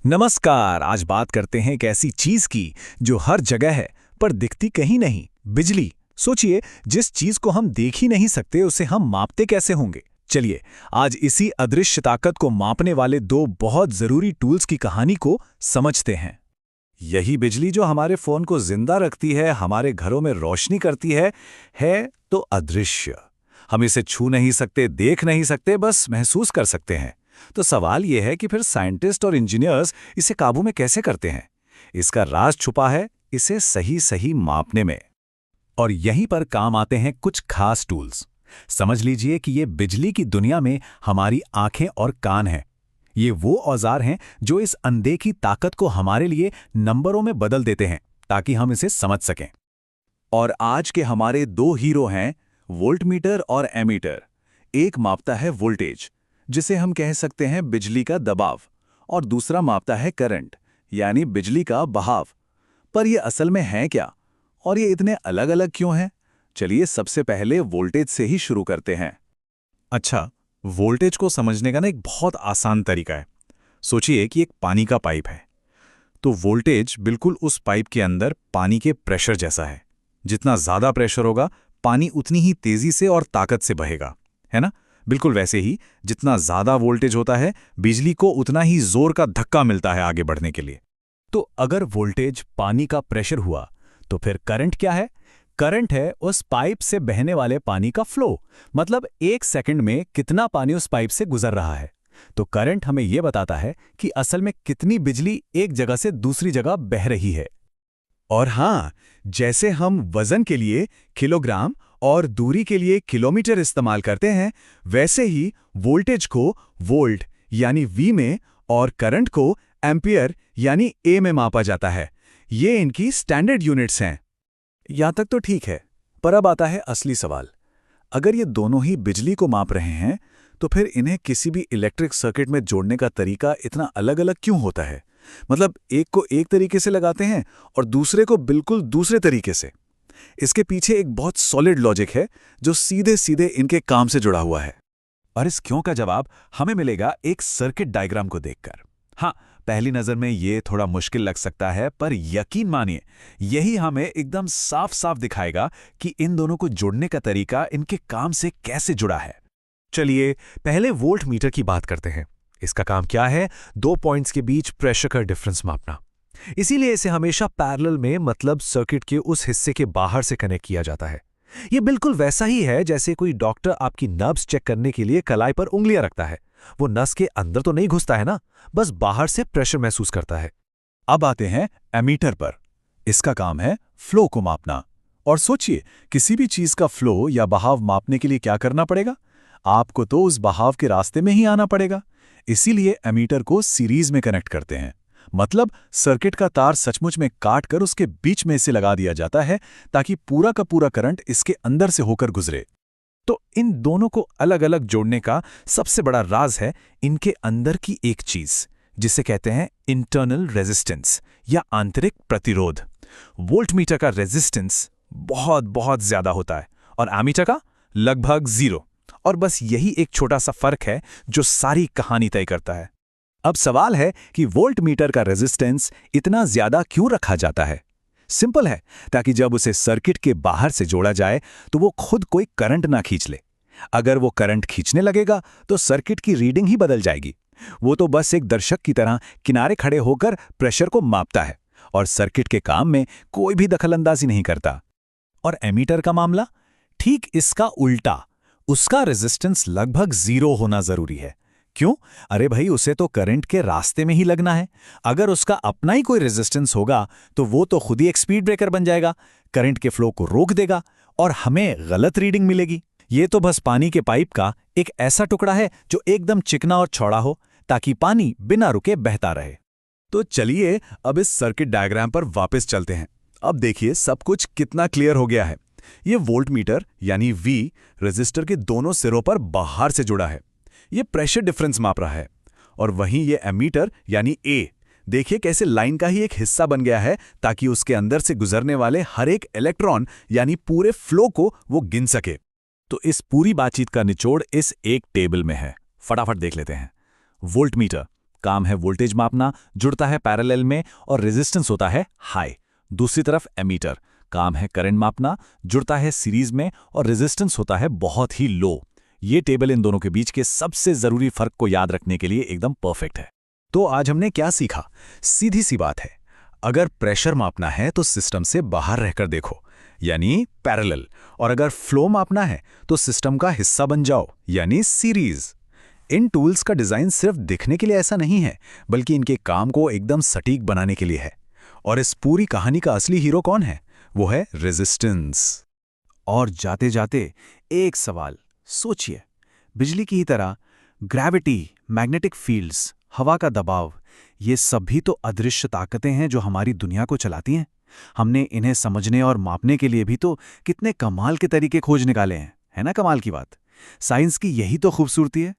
नमस्कार। आज बात करते हैं एक ऐसी चीज की जो हर जगह है पर दिखती कहीं नहीं। बिजली। सोचिए, जिस चीज को हम देख ही नहीं सकते उसे हम मापते कैसे होंगे। चलिए, आज इसी अदृश्य ताकत को मापने वाले दो बहुत जरूरी टूल्स की कहानी को समझते हैं। यही बिजली जो हमारे फोन को जिंदा रखती है, हमारे घरों में रोशनी करती है तो अदृश्य। हम इसे छू नहीं सकते, देख नहीं सकते, बस महसूस कर सकते हैं। तो सवाल यह है कि फिर साइंटिस्ट और इंजीनियर्स इसे काबू में कैसे करते हैं। इसका राज छुपा है इसे सही सही मापने में। और यहीं पर काम आते हैं कुछ खास टूल्स। समझ लीजिए कि ये बिजली की दुनिया में हमारी आंखें और कान हैं। ये वो औजार हैं जो इस अनदेखी ताकत को हमारे लिए नंबरों में बदल देते हैं ताकि हम इसे समझ सकें। और आज के हमारे दो हीरो हैं, वोल्टमीटर और एमीटर। एक मापता है वोल्टेज, जिसे हम कह सकते हैं बिजली का दबाव, और दूसरा मापता है करंट, यानी बिजली का बहाव। पर ये असल में है क्या, और ये इतने अलग अलग क्यों हैं? चलिए सबसे पहले वोल्टेज से ही शुरू करते हैं। अच्छा, वोल्टेज को समझने का एक बहुत आसान तरीका है। सोचिए कि एक पानी का पाइप है, तो वोल्टेज बिल्कुल उस पाइप के अंदर पानी के प्रेशर जैसा है। जितना ज़्यादा प्रेशर होगा, पानी उतनी ही तेज़ी से और ताकत से बहेगा, है ना? बिल्कुल वैसे ही जितना ज़्यादा वोल्टेज होता है, बिजली को उतना ही जोर का धक्का मिलता है आगे बढ़ने के लिए। तो अगर वोल्टेज पानी का प्रेशर हुआ, तो फिर करंट क्या है? करंट है उस पाइप से बहने वाले पानी का फ्लो, मतलब एक सेकंड में कितना पानी उस पाइप से गुजर रहा है। तो करंट हमें यह बताता है कि असल में कितनी बिजली एक जगह से दूसरी जगह बह रही है। और हाँ, जैसे हम वजन के लिए किलोग्राम और दूरी के लिए किलोमीटर इस्तेमाल करते हैं, वैसे ही वोल्टेज को वोल्ट यानी वी में और करंट को एम्पियर यानी ए में मापा जाता है। ये इनकी स्टैंडर्ड यूनिट्स हैं। यहां तक तो ठीक है, पर अब आता है असली सवाल। अगर ये दोनों ही बिजली को माप रहे हैं, तो फिर इन्हें किसी भी इलेक्ट्रिक सर्किट में जोड़ने का तरीका इतना अलग-अलग क्यों होता है? मतलब एक को एक तरीके से लगाते हैं और दूसरे को बिल्कुल दूसरे तरीके से। इसके पीछे एक बहुत सॉलिड लॉजिक है जो सीधे सीधे इनके काम से जुड़ा हुआ है। और इस क्यों का जवाब हमें मिलेगा एक सर्किट डायग्राम को देखकर। हाँ, पहली नजर में ये थोड़ा मुश्किल लग सकता है, पर यकीन मानिए यही हमें एकदम साफ साफ दिखाएगा कि इन दोनों को जोड़ने का तरीका इनके काम से कैसे जुड़ा है। चलिए पहले वोल्ट मीटर की बात करते हैं। इसका काम क्या है? दो पॉइंट्स के बीच प्रेशर का डिफरेंस मापना। इसीलिए इसे हमेशा पैरेलल में, मतलब सर्किट के उस हिस्से के बाहर से कनेक्ट किया जाता है। ये बिल्कुल वैसा ही है जैसे कोई डॉक्टर आपकी नब्ज चेक करने के लिए कलाई पर उंगलियां रखता है। वो नस के अंदर तो नहीं घुसता है ना, बस बाहर से प्रेशर महसूस करता है। अब आते हैं एमीटर पर। इसका काम है फ्लो को मापना। और सोचिए, किसी भी चीज का फ्लो या बहाव मापने के लिए क्या करना पड़ेगा? आपको तो उस बहाव के रास्ते में ही आना पड़ेगा। इसीलिए एमीटर को सीरीज में कनेक्ट करते हैं। मतलब सर्किट का तार सचमुच में काट कर उसके बीच में इसे लगा दिया जाता है ताकि पूरा का पूरा करंट इसके अंदर से होकर गुजरे। तो इन दोनों को अलग अलग जोड़ने का सबसे बड़ा राज है इनके अंदर की एक चीज, जिसे कहते हैं इंटरनल रेजिस्टेंस या आंतरिक प्रतिरोध। वोल्टमीटर का रेजिस्टेंस बहुत बहुत ज्यादा होता है और एमीटर का लगभग 0। और बस यही एक छोटा सा फर्क है जो सारी कहानी तय करता है। अब सवाल है कि वोल्टमीटर का रेजिस्टेंस इतना ज्यादा क्यों रखा जाता है? सिंपल है, ताकि जब उसे सर्किट के बाहर से जोड़ा जाए तो वो खुद कोई करंट ना खींच ले। अगर वो करंट खींचने लगेगा तो सर्किट की रीडिंग ही बदल जाएगी। वो तो बस एक दर्शक की तरह किनारे खड़े होकर प्रेशर को मापता है और सर्किट के काम में कोई भी दखलंदाजी नहीं करता। और एमीटर का मामला ठीक इसका उल्टा। उसका रेजिस्टेंस लगभग 0 होना जरूरी है। क्यों? अरे भाई, उसे तो करंट के रास्ते में ही लगना है। अगर उसका अपना ही कोई रेजिस्टेंस होगा तो वो तो खुद ही एक स्पीड ब्रेकर बन जाएगा, करंट के फ्लो को रोक देगा और हमें गलत रीडिंग मिलेगी। ये तो बस पानी के पाइप का एक ऐसा टुकड़ा है जो एकदम चिकना और चौड़ा हो ताकि पानी बिना रुके बहता रहे। तो चलिए अब इस सर्किट डायग्राम पर वापस चलते हैं। अब देखिए सब कुछ कितना क्लियर हो गया है। ये वोल्टमीटर यानी वी रेजिस्टर के दोनों सिरों पर बाहर से जुड़ा है। ये प्रेशर डिफरेंस माप रहा है। और वहीं ये एमीटर यानी ए, देखिए कैसे लाइन का ही एक हिस्सा बन गया है ताकि उसके अंदर से गुजरने वाले हर एक इलेक्ट्रॉन यानी पूरे फ्लो को वो गिन सके। तो इस पूरी बातचीत का निचोड़ इस एक टेबल में है। फटाफट देख लेते हैं। वोल्टमीटर काम है वोल्टेज मापना, जुड़ता है पैरेलल में और रेजिस्टेंस होता है हाई। दूसरी तरफ एमीटर, काम है करंट मापना, जुड़ता है सीरीज में और रेजिस्टेंस होता है बहुत ही लो। ये टेबल इन दोनों के बीच के सबसे जरूरी फर्क को याद रखने के लिए एकदम परफेक्ट है। तो आज हमने क्या सीखा? सीधी सी बात है, अगर प्रेशर मापना है तो सिस्टम से बाहर रहकर देखो, यानी पैरेलल, और अगर फ्लो मापना है तो सिस्टम का हिस्सा बन जाओ, यानी सीरीज। इन टूल्स का डिजाइन सिर्फ दिखने के लिए ऐसा नहीं है, बल्कि इनके काम को एकदम सटीक बनाने के लिए है। और इस पूरी कहानी का असली हीरो कौन है? वो है रेजिस्टेंस। और जाते जाते एक सवाल सोचिए, बिजली की ही तरह ग्रेविटी, मैग्नेटिक फील्ड्स, हवा का दबाव, ये सब भी तो अदृश्य ताकतें हैं जो हमारी दुनिया को चलाती हैं। हमने इन्हें समझने और मापने के लिए भी तो कितने कमाल के तरीके खोज निकाले हैं, है ना? कमाल की बात। साइंस की यही तो खूबसूरती है।